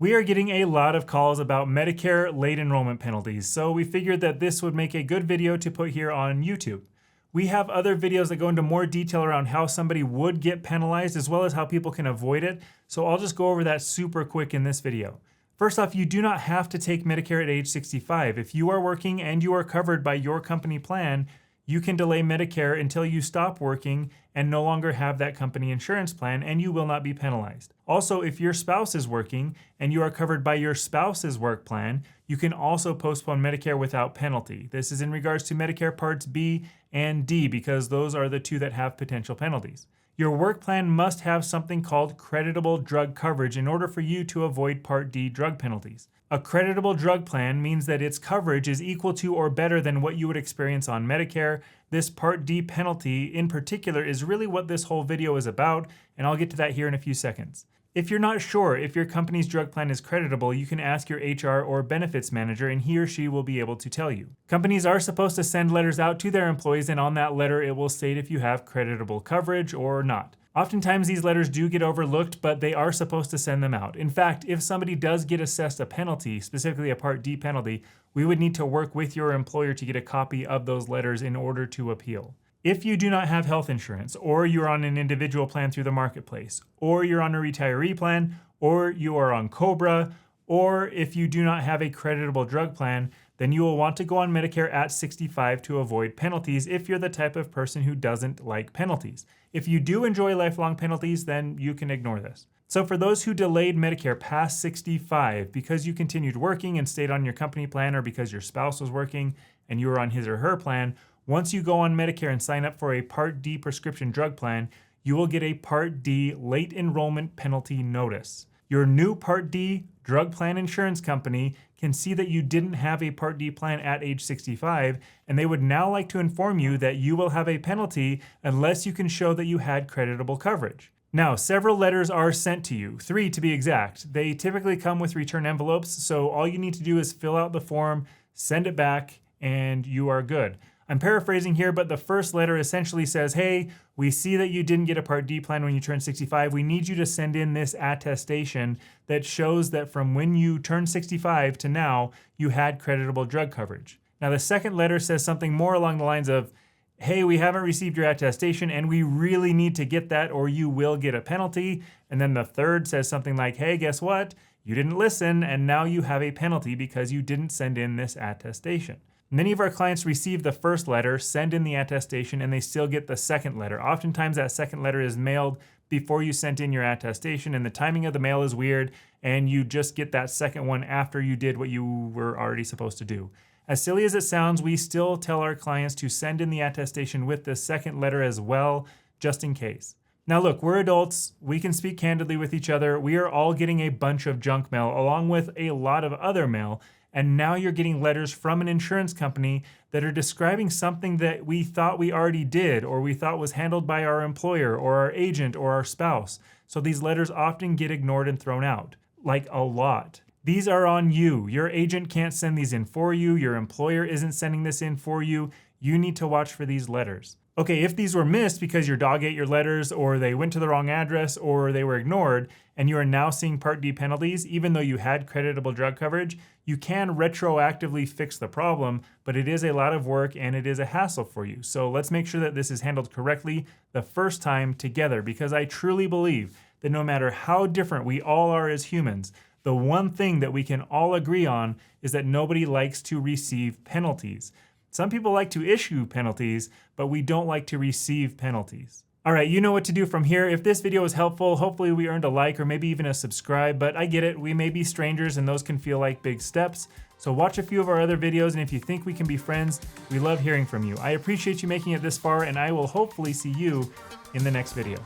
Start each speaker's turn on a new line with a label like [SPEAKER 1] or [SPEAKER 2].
[SPEAKER 1] We are getting a lot of calls about Medicare late enrollment penalties, so we figured that this would make a good video to put here on YouTube. We have other videos that go into more detail around how somebody would get penalized as well as how people can avoid it, so I'll just go over that super quick in this video. First off, you do not have to take Medicare at age 65. If you are working and you are covered by your company plan, you can delay Medicare until you stop working and no longer have that company insurance plan, and you will not be penalized. Also, if your spouse is working and you are covered by your spouse's work plan, you can also postpone Medicare without penalty. This is in regards to Medicare Parts B and D because those are the two that have potential penalties. Your work plan must have something called creditable drug coverage in order for you to avoid Part D drug penalties. A creditable drug plan means that its coverage is equal to or better than what you would experience on Medicare. This Part D penalty in particular is really what this whole video is about, and I'll get to that here in a few seconds. If you're not sure if your company's drug plan is creditable, you can ask your HR or benefits manager and he or she will be able to tell you. Companies are supposed to send letters out to their employees, and on that letter it will state if you have creditable coverage or not. Oftentimes these letters do get overlooked, but they are supposed to send them out. In fact, if somebody does get assessed a penalty, specifically a Part D penalty, we would need to work with your employer to get a copy of those letters in order to appeal. If you do not have health insurance, or you're on an individual plan through the marketplace, or you're on a retiree plan, or you are on COBRA, or if you do not have a creditable drug plan, then you will want to go on Medicare at 65 to avoid penalties if you're the type of person who doesn't like penalties. If you do enjoy lifelong penalties, then you can ignore this. So for those who delayed Medicare past 65 because you continued working and stayed on your company plan, or because your spouse was working and you were on his or her plan, once you go on Medicare and sign up for a Part D prescription drug plan, you will get a Part D Late Enrollment Penalty Notice. Your new Part D drug plan insurance company can see that you didn't have a Part D plan at age 65, and they would now like to inform you that you will have a penalty unless you can show that you had creditable coverage. Now, several letters are sent to you, 3 to be exact. They typically come with return envelopes, so all you need to do is fill out the form, send it back, and you are good. I'm paraphrasing here, but the first letter essentially says, hey, we see that you didn't get a Part D plan when you turned 65. We need you to send in this attestation that shows that from when you turned 65 to now, you had creditable drug coverage. Now, the second letter says something more along the lines of, hey, we haven't received your attestation and we really need to get that or you will get a penalty. And then the third says something like, hey, guess what? You didn't listen and now you have a penalty because you didn't send in this attestation. Many of our clients receive the first letter, send in the attestation, and they still get the second letter. Oftentimes that second letter is mailed before you sent in your attestation, and the timing of the mail is weird, and you just get that second one after you did what you were already supposed to do. As silly as it sounds, we still tell our clients to send in the attestation with the second letter as well, just in case. Now look, we're adults, we can speak candidly with each other. We are all getting a bunch of junk mail along with a lot of other mail. And now you're getting letters from an insurance company that are describing something that we thought we already did, or we thought was handled by our employer or our agent or our spouse. So these letters often get ignored and thrown out, like a lot. These are on you. Your agent can't send these in for you. Your employer isn't sending this in for you. You need to watch for these letters. Okay, if these were missed because your dog ate your letters, or they went to the wrong address, or they were ignored, and you are now seeing Part D penalties, even though you had creditable drug coverage, you can retroactively fix the problem, but it is a lot of work and it is a hassle for you. So let's make sure that this is handled correctly the first time together, because I truly believe that no matter how different we all are as humans, the one thing that we can all agree on is that nobody likes to receive penalties. Some people like to issue penalties, but we don't like to receive penalties. All right, you know what to do from here. If this video was helpful, hopefully we earned a like or maybe even a subscribe, but I get it, we may be strangers and those can feel like big steps. So watch a few of our other videos, and if you think we can be friends, we love hearing from you. I appreciate you making it this far, and I will hopefully see you in the next video.